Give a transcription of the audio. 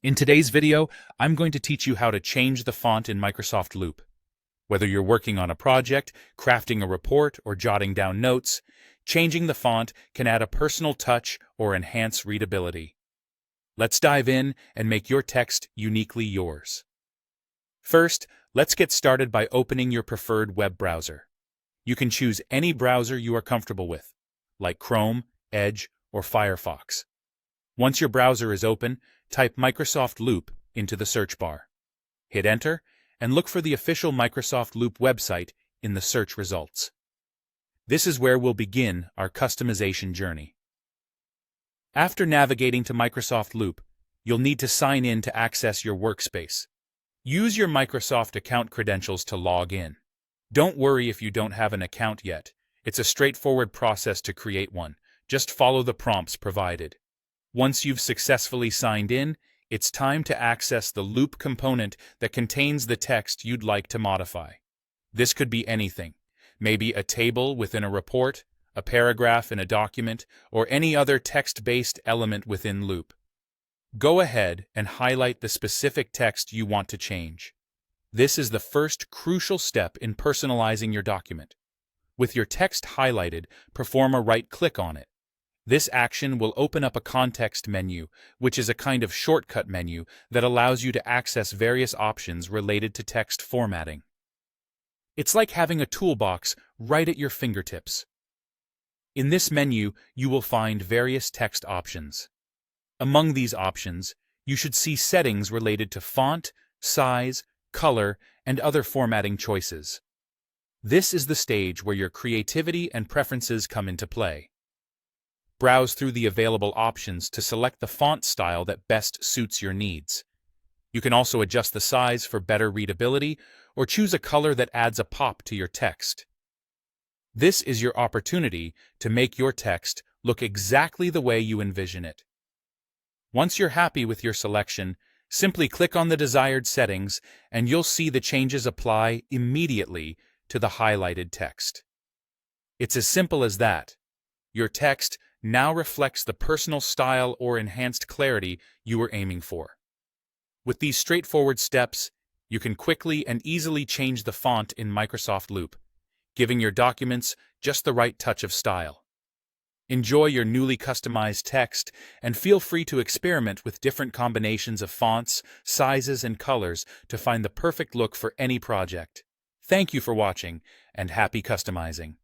In today's video, I'm going to teach you how to change the font in Microsoft Loop. Whether you're working on a project, crafting a report, or jotting down notes, changing the font can add a personal touch or enhance readability. Let's dive in and make your text uniquely yours. First, let's get started by opening your preferred web browser. You can choose any browser you are comfortable with, like Chrome, Edge, or Firefox. Once your browser is open, type Microsoft Loop into the search bar. Hit Enter, and look for the official Microsoft Loop website in the search results. This is where we'll begin our customization journey. After navigating to Microsoft Loop, you'll need to sign in to access your workspace. Use your Microsoft account credentials to log in. Don't worry if you don't have an account yet. It's a straightforward process to create one. Just follow the prompts provided. Once you've successfully signed in, it's time to access the Loop component that contains the text you'd like to modify. This could be anything, maybe a table within a report, a paragraph in a document, or any other text-based element within Loop. Go ahead and highlight the specific text you want to change. This is the first crucial step in personalizing your document. With your text highlighted, perform a right-click on it. This action will open up a context menu, which is a kind of shortcut menu that allows you to access various options related to text formatting. It's like having a toolbox right at your fingertips. In this menu, you will find various text options. Among these options, you should see settings related to font, size, color, and other formatting choices. This is the stage where your creativity and preferences come into play. Browse through the available options to select the font style that best suits your needs. You can also adjust the size for better readability or choose a color that adds a pop to your text. This is your opportunity to make your text look exactly the way you envision it. Once you're happy with your selection, simply click on the desired settings and you'll see the changes apply immediately to the highlighted text. It's as simple as that. Your text now reflects the personal style or enhanced clarity you were aiming for. With these straightforward steps, you can quickly and easily change the font in Microsoft Loop, giving your documents just the right touch of style. Enjoy your newly customized text and feel free to experiment with different combinations of fonts, sizes, and colors to find the perfect look for any project. Thank you for watching, and happy customizing.